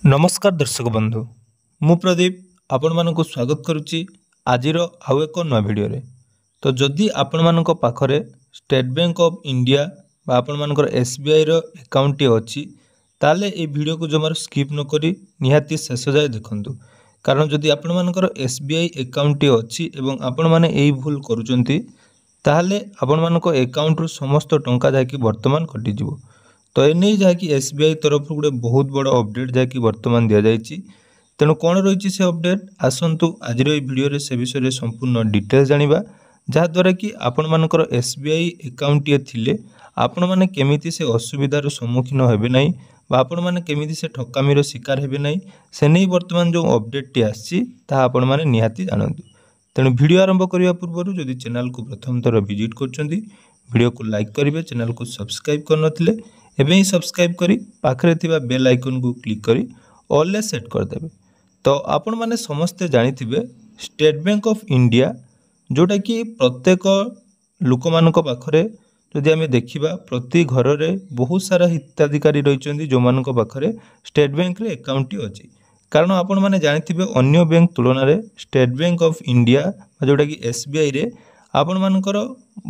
नमस्कार दर्शक बंधु मु प्रदीप आपण मानक स्वागत करुच्ची आजिर आउ एक नया वीडियो रे। तो जदि आपण मानक पाखरे स्टेट बैंक ऑफ इंडिया बा आपण मानकर एसबीआई रो अकाउंट अच्छी ताले ए वीडियो को जमार स्किप न करी निहाती शेष जाए देखंतु। कारण जदि आपण मानकर एसबीआई अकाउंट अच्छी एवं आपण माने एई भूल करूचंती ताले आपण मानक अकाउंट रु समस्त टंका जाकी वर्तमान कटि जिवो। तो एने जहाँकि एसबीआई तरफ गोटे बहुत बड़ अपडेट जहाँकि बर्तमान दि जाएगी। तेणु कौन रही से अपडेट आसतु आज भिडियो से विषय में संपूर्ण डिटेल्स जानिबा जहाँद्वारा कि आपण मानकर एसबीआई अकाउंट थिले आपण माने केमिति से असुविधार सम्मुखीन हेबे नहीं बा आपण माने केमिति से ठकामीर शिकार हेबे नहीं से नहीं वर्तमान जो अपडेट टी आसी ता आपण माने निहाती जानतु। तेणु वीडियो आरंभ करने पूर्व जदि चैनल को प्रथम थर विजिट करछंती वीडियो को लाइक करेंगे, चैनल को सब्सक्राइब करनथिले एबे ही सब्सक्राइब करी पाखरे थिबा बेल आइकन को क्लिक करी ऑल सेट कर देबे। तो आपण माने समस्ते जानिथिबे स्टेट बैंक ऑफ इंडिया जोटा कि प्रत्येक लोक मानक पाखरे जदि आमे देखिबा प्रति घर रे बहुत सारा हिताधिकारी रहिचंदी जो मानक पाखरे स्टेट बैंक रे अकाउंट अछि। कारण आपण माने जानिथिबे अन्य बैंक तुलना रे स्टेट बैंक ऑफ इंडिया जोटा कि एसबीआई रे आपण मानकर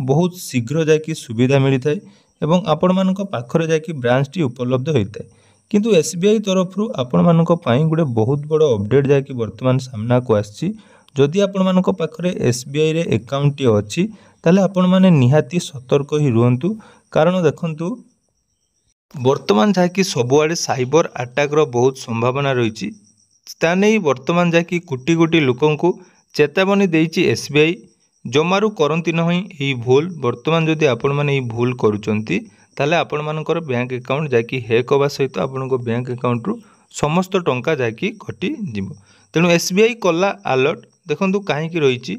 बहुत शीघ्र जाकी सुविधा मिली थाए एवं आपण मानक पाखरे जाकी ब्रांच टी उपलब्ध होता है। किंतु एसबीआई तरफ आपण मानक पई गुडे बहुत बड़ अपडेट जाकी वर्तमान सामना को आछि। जदि आपण मानक पाखरे एसबीआई रे अकाउंट टी अछि ताले आपण माने निहाती सतर्क ही रुहंतु। कारण देखंतु वर्तमान जाकी सबुआडे साइबर अटैक रो बहुत संभावना रही ताने वर्तमान जाकी कोटी कोटी लोकंकु चेतावनी देइछि एसबीआई जमारू करती नहीं यही भूल। वर्तमान जदि आपण माने यही भूल करूचंती ताले आपण मानकर बैंक अकाउंट जाकी हैक होबा सहित आपण को बैंक अकाउंट रु समस्त टंका जाकी कटि जिवो। तेणु एसबीआई कला अलर्ट देखंतु काहेकि रहिछि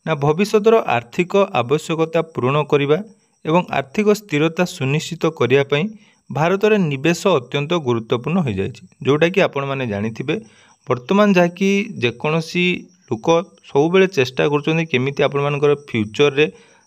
ना भविष्यतर आर्थिक आवश्यकता पूर्ण करिबा एवं आर्थिक स्थिरता सुनिश्चित करिया पई भारत रे निवेश अत्यंत गुरुत्वपूर्ण हो जाइछि। जोटा कि आपण माने जानिथिबे वर्तमान जाकी जेकोनोसी लोक सब बेले चेष्टा करुँच केमिति आपण मानकर फ्यूचर रे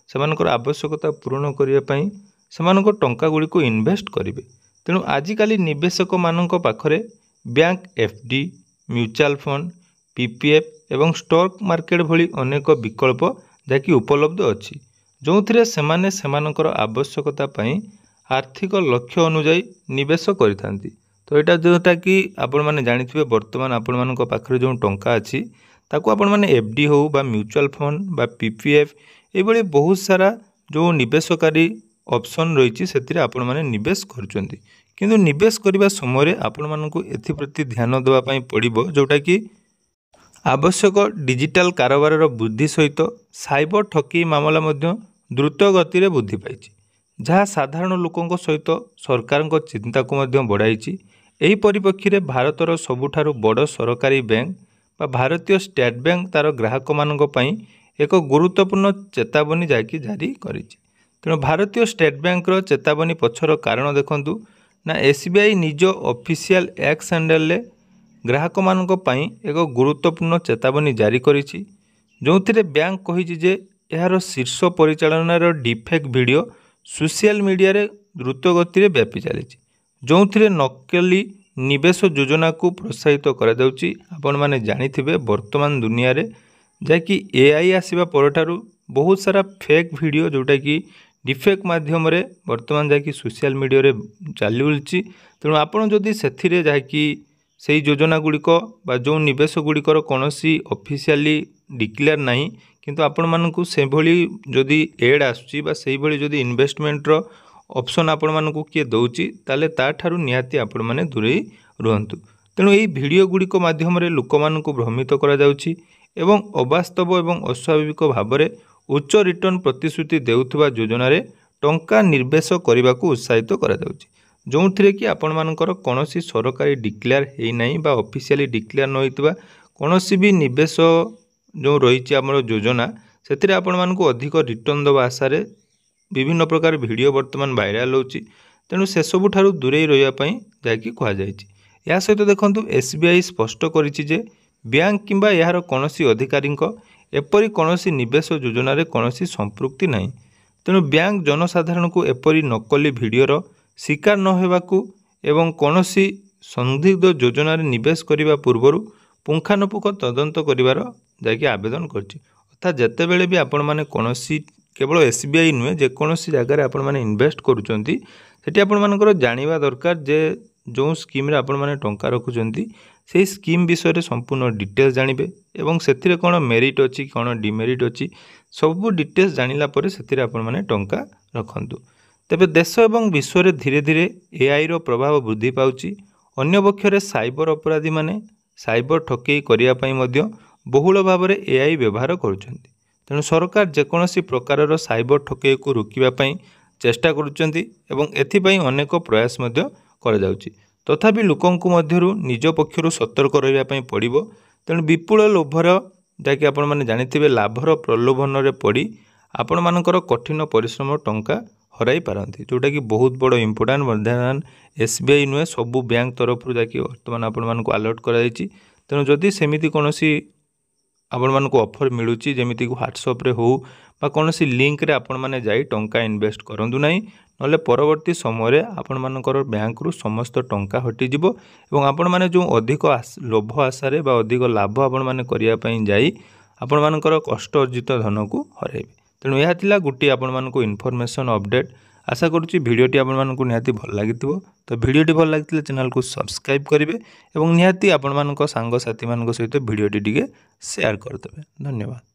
सेमानकर आवश्यकता पूर्ण करिया पई सेमानकर टंका गुडी को इन्वेस्ट करिवे। तेणु आजिकाली निवेशक मानक पाखरे bank FD, mutual fund, PPF एवं स्टॉक मार्केट भली अनेक विकल्प जाकी उपलब्ध अछि जो थिरे सेमाने सेमानकर आवश्यकता पई आर्थिक लक्ष्य अनुसार निवेश करिथांती। तो एटा जोटा कि आपण माने जानिथिबे वर्तमान आपण मानक पाखरे जो टंका अछि ताको आपण माने एफडी हो बा म्यूचुअल फंड बा पीपीएफ ए भली बहुत सारा जो निवेशकारी ऑप्शन रही से आपण माने निवेश करुचंती। किंतु निवेश करबा समय रे आपण मानकु एथि प्रति ध्यान देबा पई पड़िबो जोटा कि आवश्यक डिजिटल कारोबार वृद्धि सहित साइबर ठकी मामला मध्य द्रुत गति रे वृद्धि पाइछि जहाँ साधारण लोकंक सहित सरकार चिंता को मध्य बढ़ाइछि। एही परिप्रेक्षी रे भारतर सबुठारु बड़ सरकारी बैंक बा भारतीय स्टेट बैंक तार ग्राहक मानक पई एक गुरुत्वपूर्ण चेतावनी जाकी जारी करिछि। तेणु भारतीय स्टेट बैंक रो चेतावनी पछर कारण देखंतु ना एसबीआई निज ऑफिशियल एक्स हैंडल ले ग्राहक मानक पई एक गुरुत्वपूर्ण चेतावनी जारी करिछि जोथिरे बैंक कहिछि जे एहार शीर्ष परिचालनार डिफेक्ट वीडियो सोशल मीडिया रे द्रुत गति रे व्यापी चलिछि जोथिरे नकली निवेश योजना को प्रोत्साहित करा जाउछि। आपण माने जानिथिबे वर्तमान दुनिया रे जाकि एआई आसीबा परठारु बहुत सारा फेक वीडियो जोटा कि डिफेक्ट माध्यम रे वर्तमान जाकि सोशल मीडिया रे चालू उलछि। तेणु आपण जदि सेथिरे जाकि सेही योजना गुड़िक बा जो निवेश गुड़िकर कौनसी ऑफिशियली डिक्लेयर नहीं किंतु आपण मानकु से भली जदि एड आसुची बा सेही भली जदि इन्वेस्टमेंट रो ऑप्शन आपण मानकु किए दउची ताले ता ठारु निहाती आपण माने दूरे रुहंतु। तेणु एही वीडियो गुड़िक माध्यम रे लोक मानकु भ्रमित करा जाउची एवं अवास्तव एवं अस्वाभाविक भाव में उच्च रिटर्न प्रतिश्रुति देउथबा योजना रे टंका निवेश करने को उत्साहित करा जाउची जो थिरे कि आपण मानकर कौनसी सरकारी डिक्लेयर हेई नाही बा ऑफिशियली डिक्लेयर न होइतबा कौनसी भी निवेश जो रही आमर योजना से आपण मानकु अधिक रिटर्न दबा आशा रे विभिन्न प्रकार वीडियो वर्तमान वायरल होची। तेणु से सबु ठारु दूरे रहिया पई जाकी कहा जायछि। या सहित देखंतु एसबीआई स्पष्ट करिछि जे बैंक किंबा यार कौनसी अधिकारी एपरी कौनसी निवेश योजना रे कौनसी संपृक्ति नहीं। तेणु बैंक जनसाधारण को एपरी नकली वीडियोर शिकार न हेबाकू एवं कौनसी संदिग्ध योजन निवेश करने पूर्व पुंखानुपुख तदंत कर आवेदन करछि। अर्थात जिते बड़े भी आपण मैंने कौन केवल SBI नुहे जेकोसी जगार आपण मैंने इन्वेस्ट करुँच आपण जाना दरकार जे जो स्कीम आपण मैंने टंका रखुंट से स्कीम विषय में संपूर्ण डिटेल्स जानवे और से कौन मेरिट अच्छी कौन डिमेरिट अच्छी सब डिटेल्स जानिला परे से आपण मैंने टंका रखंतु। तेबे देश और विश्व में धीरे धीरे AI रो प्रभाव वृद्धि पाउची। अन्य पक्षरे साइबर अपराधी माने साइबर ठकेई करने बहुल भाव में AI व्यवहार करुँच। तेणु सरकार जेकोसी प्रकार साइबर ठकेई को रोकने चेष्टा करुँच अनेक प्रयास तथापि लोकंकु मध्यरु निज पक्षरु सतर्क रहिबा पड़िबो। तेणु विपुल लोभर जहाँकि आपण मैंने जानिथिबे लाभर प्रलोभन रे पड़ी आपण मानकर कठिन परिश्रम टंका हराई पारती जोटा कि बहुत बड़ इंपोर्टाट बर्तमान SBI नुहे सबू बैंक तरफ जाकि बर्तमान आपण मानक अलर्ट कराई। तेणु जदि सेमिति कोनोसी आपण मानक ऑफर मिलूची जेमिति व्हाट्सएप रे हो बा कोनोसी लिंक रे आपण माने जाई टंका इन्वेस्ट करंतु नाही नले परवर्ती समय आपण मानकर बैंक रु समस्त टंका हटि जिवो एवं आपण माने जो अधिक लोभ आशारे बा अधिक लाभ आपण माने करिया पई जाई आपण मानकर कष्ट अर्जित धन को हराइबे। तेणु यह थिला गुटी आपण मानको इन्फॉर्मेशन अपडेट। आशा करुच्ची भिडियोटी आपण मानको निहाती भल लागिथिबो। तो भिडियोटी भल लागिथिले चैनल को सब्सक्राइब करिवे एवं निहाती आपण मानको सांग साथी मानको सहित भिडियोटी टिके शेयर करदेबे। धन्यवाद।